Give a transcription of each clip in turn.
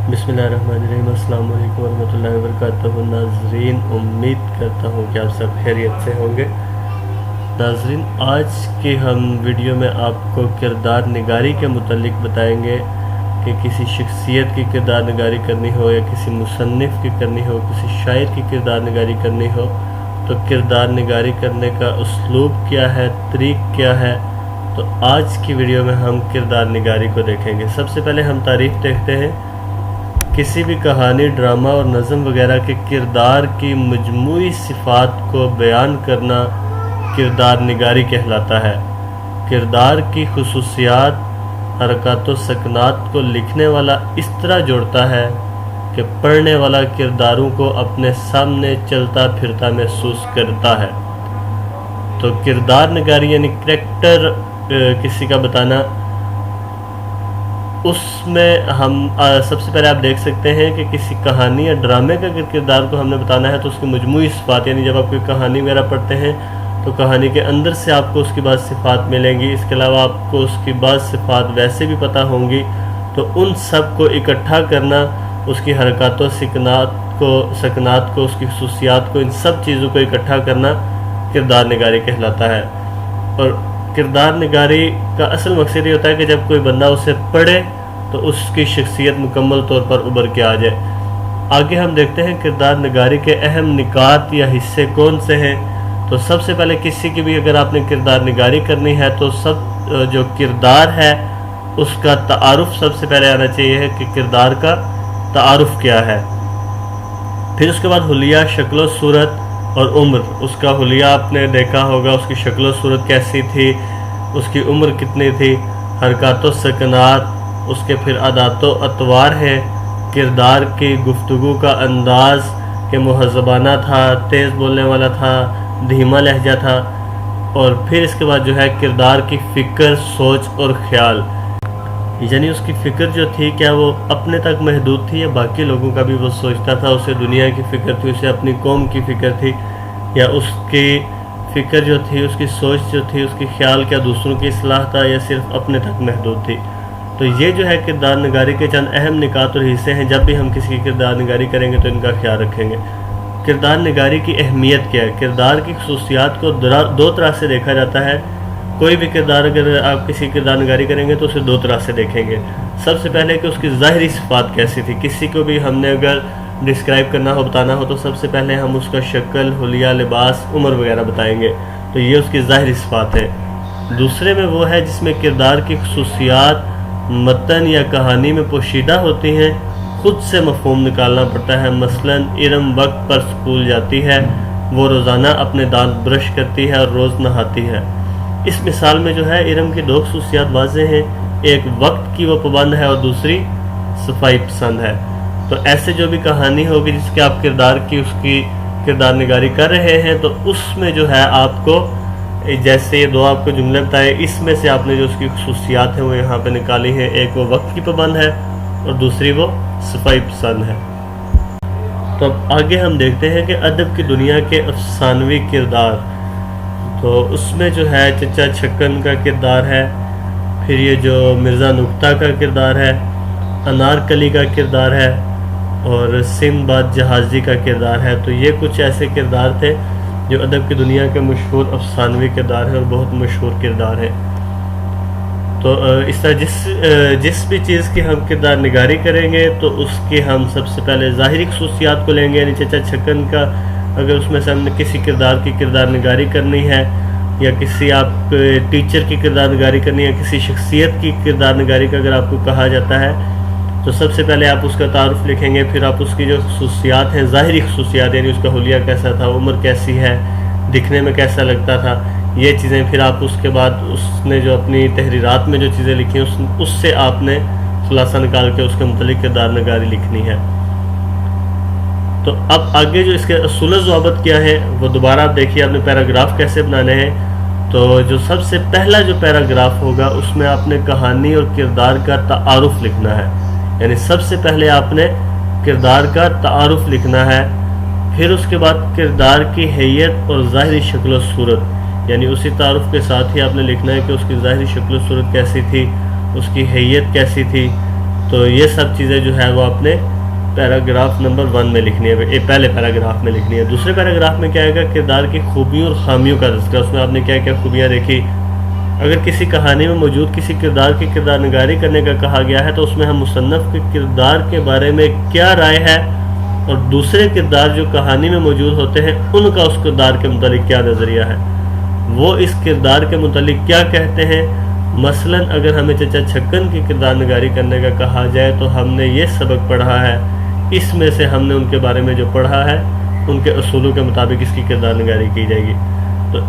بسم اللہ الرحمن الرحیم۔ السلام علیکم ورحمۃ اللہ وبرکاتہ۔ ناظرین، امید کرتا ہوں کہ آپ سب خیریت سے ہوں گے۔ ناظرین، آج کی ہم ویڈیو میں آپ کو کردار نگاری کے متعلق بتائیں گے کہ کسی شخصیت کی کردار نگاری کرنی ہو یا کسی مصنف کی کرنی ہو، کسی شاعر کی کردار نگاری کرنی ہو تو کردار نگاری کرنے کا اسلوب کیا ہے، طریق کیا ہے۔ تو آج کی ویڈیو میں ہم کردار نگاری کو دیکھیں گے۔ سب سے پہلے ہم تعریف دیکھتے ہیں۔ کسی بھی کہانی، ڈرامہ اور نظم وغیرہ کے کردار کی مجموعی صفات کو بیان کرنا کردار نگاری کہلاتا ہے۔ کردار کی خصوصیات، حرکات و سکنات کو لکھنے والا اس طرح جوڑتا ہے کہ پڑھنے والا کرداروں کو اپنے سامنے چلتا پھرتا محسوس کرتا ہے۔ تو کردار نگاری یعنی کریکٹر کسی کا بتانا، اس میں ہم سب سے پہلے آپ دیکھ سکتے ہیں کہ کسی کہانی یا ڈرامے کا اگر کردار کو ہم نے بتانا ہے تو اس کی مجموعی صفات، یعنی جب آپ کوئی کہانی وغیرہ پڑھتے ہیں تو کہانی کے اندر سے آپ کو اس کی بعض صفات ملیں گی۔ اس کے علاوہ آپ کو اس کی بعض صفات ویسے بھی پتہ ہوں گی، تو ان سب کو اکٹھا کرنا، اس کی حرکات و سکنات کو، اس کی خصوصیات کو، ان سب چیزوں کو اکٹھا کرنا کردار نگاری کہلاتا ہے۔ اور کردار نگاری کا اصل مقصد یہ ہوتا ہے کہ جب کوئی بندہ اسے پڑھے تو اس کی شخصیت مکمل طور پر ابھر کے آ جائے۔ آگے ہم دیکھتے ہیں کردار نگاری کے اہم نکات یا حصے کون سے ہیں۔ تو سب سے پہلے کسی کی بھی اگر آپ نے کردار نگاری کرنی ہے تو جو کردار ہے اس کا تعارف سب سے پہلے آنا چاہیے کہ کردار کا تعارف کیا ہے۔ پھر اس کے بعد حلیہ، شکل و صورت اور عمر۔ اس کا حلیہ آپ نے دیکھا ہوگا، اس کی شکل و صورت کیسی تھی، اس کی عمر کتنی تھی، حرکات و سکنات، اس کے پھر عادات و اطوار ہے، کردار کی گفتگو کا انداز کہ مہذبانہ تھا، تیز بولنے والا تھا، دھیما لہجہ تھا، اور پھر اس کے بعد جو ہے کردار کی فکر، سوچ اور خیال، یعنی اس کی فکر جو تھی کیا وہ اپنے تک محدود تھی یا باقی لوگوں کا بھی وہ سوچتا تھا، اسے دنیا کی فکر تھی، اسے اپنی قوم کی فکر تھی، یا اس کی فکر جو تھی، اس کی سوچ جو تھی، اس کی خیال کیا دوسروں کی اصلاح تھا یا صرف اپنے تک محدود تھی۔ تو یہ جو ہے کردار نگاری کے چند اہم نکات اور حصے ہیں۔ جب بھی ہم کسی کی کردار نگاری کریں گے تو ان کا خیال رکھیں گے۔ کردار نگاری کی اہمیت کیا ہے؟ کردار کی خصوصیات کو دو طرح سے دیکھا جاتا ہے۔ کوئی بھی کردار اگر آپ کسی کردار نگاری کریں گے تو اسے دو طرح سے دیکھیں گے۔ سب سے پہلے کہ اس کی ظاہری صفات کیسی تھی۔ کسی کو بھی ہم نے اگر ڈسکرائب کرنا ہو، بتانا ہو، تو سب سے پہلے ہم اس کا شکل، حلیہ، لباس، عمر وغیرہ بتائیں گے، تو یہ اس کی ظاہری صفات ہے۔ دوسرے میں وہ ہے جس میں کردار کی خصوصیات متن یا کہانی میں پوشیدہ ہوتی ہیں، خود سے مفہوم نکالنا پڑتا ہے۔ مثلا ارم وقت پر سکول جاتی ہے، وہ روزانہ اپنے دانت برش کرتی ہے اور روز نہاتی ہے۔ اس مثال میں جو ہے ارم کی دو خصوصیات واضح ہیں، ایک وقت کی وہ پابند ہے اور دوسری صفائی پسند ہے۔ تو ایسے جو بھی کہانی ہوگی جس کے آپ کردار کی اس کی کردار نگاری کر رہے ہیں تو اس میں جو ہے آپ کو جیسے یہ دو آپ کو جملے بتائے، اس میں سے آپ نے جو اس کی خصوصیات ہیں وہ یہاں پہ نکالی ہیں۔ ایک وہ وقت کی پابند ہے اور دوسری وہ صفائی پسند ہے۔ تو اب آگے ہم دیکھتے ہیں کہ ادب کی دنیا کے افسانوی کردار۔ تو اس میں جو ہے چچا چھکن کا کردار ہے، پھر یہ جو مرزا نکتہ کا کردار ہے، انارکلی کا کردار ہے اور سندباد جہازی کا کردار ہے۔ تو یہ کچھ ایسے کردار تھے جو ادب کی دنیا کے مشہور افسانوی کردار ہیں اور بہت مشہور کردار ہیں۔ تو اس طرح جس بھی چیز کی ہم کردار نگاری کریں گے تو اس کی ہم سب سے پہلے ظاہری خصوصیات کو لیں گے، یعنی چچا چھکن کا اگر اس میں سے ہم نے کسی کردار کی کردار نگاری کرنی ہے یا کسی آپ ٹیچر کی کردار نگاری کرنی ہے، کسی شخصیت کی کردار نگاری کا اگر آپ کو کہا جاتا ہے تو سب سے پہلے آپ اس کا تعارف لکھیں گے، پھر آپ اس کی جو خصوصیات ہیں، ظاہری خصوصیات، یعنی اس کا حلیہ کیسا تھا، عمر کیسی ہے، دکھنے میں کیسا لگتا تھا، یہ چیزیں پھر آپ اس کے بعد اس نے جو اپنی تحریرات میں جو چیزیں لکھی ہیں اس سے آپ نے خلاصہ نکال کے اس کے متعلق کردار نگاری لکھنی ہے۔ تو اب آگے جو اس کے اصول و ضوابط کیا ہے وہ دوبارہ آپ دیکھیے، آپ نے پیراگراف کیسے بنانے ہیں۔ تو جو سب سے پہلا جو پیراگراف ہوگا اس میں آپ نے کہانی اور کردار کا تعارف لکھنا ہے، یعنی سب سے پہلے آپ نے کردار کا تعارف لکھنا ہے، پھر اس کے بعد کردار کی حیت اور ظاہری شکل و صورت، یعنی اسی تعارف کے ساتھ ہی آپ نے لکھنا ہے کہ اس کی ظاہری شکل و صورت کیسی تھی، اس کی حیت کیسی تھی، تو یہ سب چیزیں جو ہے وہ اپنے پیراگراف نمبر 1 میں لکھنی ہے، پہلے پیراگراف میں لکھنی ہے۔ دوسرے پیراگراف میں کیا آئے گا؟ کردار کی خوبیوں اور خامیوں کا تذکرہ۔ اس میں آپ نے کیا کیا خوبیاں دیکھی۔ اگر کسی کہانی میں موجود کسی کردار کی کردار نگاری کرنے کا کہا گیا ہے تو اس میں ہم مصنف کے کردار کے بارے میں کیا رائے ہے، اور دوسرے کردار جو کہانی میں موجود ہوتے ہیں ان کا اس کردار کے متعلق کیا نظریہ ہے، وہ اس کردار کے متعلق کیا کہتے ہیں۔ مثلا اگر ہمیں چچا چھکن کی کردار نگاری کرنے کا کہا جائے تو ہم نے یہ سبق پڑھا ہے، اس میں سے ہم نے ان کے بارے میں جو پڑھا ہے ان کے اصولوں کے مطابق اس کی کردار نگاری کی جائے گی۔ تو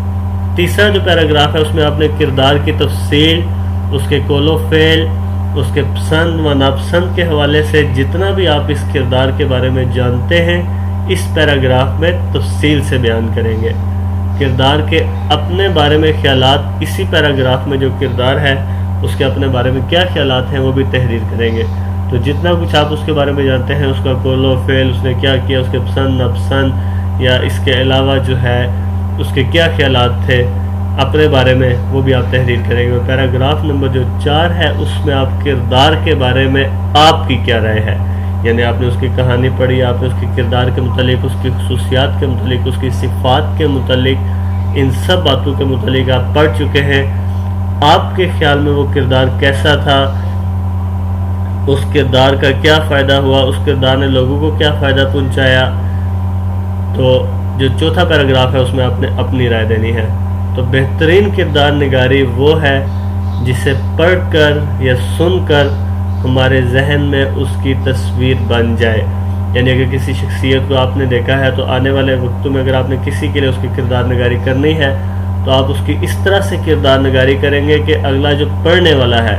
تیسرا جو پیراگراف ہے اس میں آپ نے کردار کی تفصیل، اس کے قول و فعل، اس کے پسند و ناپسند کے حوالے سے جتنا بھی آپ اس کردار کے بارے میں جانتے ہیں اس پیراگراف میں تفصیل سے بیان کریں گے۔ کردار کے اپنے بارے میں خیالات، اسی پیراگراف میں جو کردار ہے اس کے اپنے بارے میں کیا خیالات ہیں وہ بھی تحریر کریں گے۔ تو جتنا کچھ آپ اس کے بارے میں جانتے ہیں، اس کا قول و فعل، اس نے کیا کیا، اس کے پسند ناپسند، یا اس کے علاوہ جو ہے اس کے کیا خیالات تھے اپنے بارے میں، وہ بھی آپ تحریر کریں گے۔ پیراگراف نمبر جو 4 ہے اس میں آپ کردار کے بارے میں آپ کی کیا رائے ہے، یعنی آپ نے اس کی کہانی پڑھی، آپ نے اس کے کردار کے متعلق، اس کی خصوصیات کے متعلق، اس کی صفات کے متعلق، ان سب باتوں کے متعلق آپ پڑھ چکے ہیں۔ آپ کے خیال میں وہ کردار کیسا تھا، اس کردار کا کیا فائدہ ہوا، اس کردار نے لوگوں کو کیا فائدہ پہنچایا۔ تو جو چوتھا پیراگراف ہے اس میں آپ نے اپنی رائے دینی ہے۔ تو بہترین کردار نگاری وہ ہے جسے پڑھ کر یا سن کر ہمارے ذہن میں اس کی تصویر بن جائے، یعنی اگر کسی شخصیت کو آپ نے دیکھا ہے تو آنے والے وقتوں میں اگر آپ نے کسی کے لیے اس کی کردار نگاری کرنی ہے تو آپ اس کی اس طرح سے کردار نگاری کریں گے کہ اگلا جو پڑھنے والا ہے،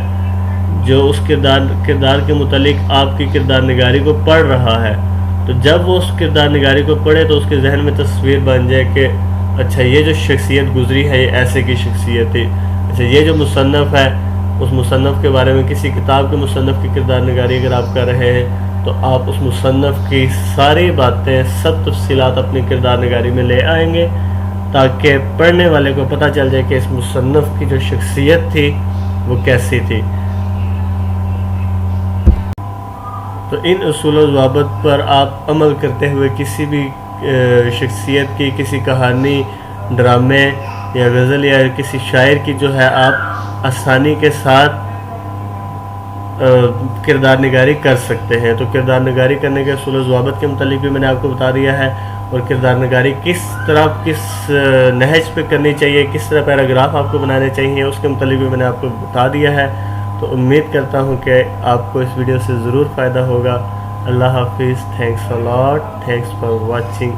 جو اس کردار کے متعلق آپ کی کردار نگاری کو پڑھ رہا ہے، تو جب وہ اس کردار نگاری کو پڑھے تو اس کے ذہن میں تصویر بن جائے کہ اچھا یہ جو شخصیت گزری ہے یہ ایسے کی شخصیت تھی، اچھا یہ جو مصنف ہے اس مصنف کے بارے میں، کسی کتاب کے مصنف کی کردار نگاری اگر آپ کر رہے ہیں تو آپ اس مصنف کی ساری باتیں، سب تفصیلات اپنی کردار نگاری میں لے آئیں گے تاکہ پڑھنے والے کو پتہ چل جائے کہ اس مصنف کی جو شخصیت تھی وہ کیسی تھی۔ تو ان اصول و ضوابط پر آپ عمل کرتے ہوئے کسی بھی شخصیت کی، کسی کہانی، ڈرامے یا غزل یا کسی شاعر کی جو ہے آپ آسانی کے ساتھ کردار نگاری کر سکتے ہیں۔ تو کردار نگاری کرنے کے اصول و ضوابط کے متعلق بھی میں نے آپ کو بتا دیا ہے، اور کردار نگاری کس طرح، کس نہج پہ کرنی چاہیے، کس طرح پیراگراف آپ کو بنانے چاہیے اس کے متعلق بھی میں نے آپ کو بتا دیا ہے۔ تو امید کرتا ہوں کہ آپ کو اس ویڈیو سے ضرور فائدہ ہوگا۔ اللہ حافظ، thanks a lot, thanks for watching.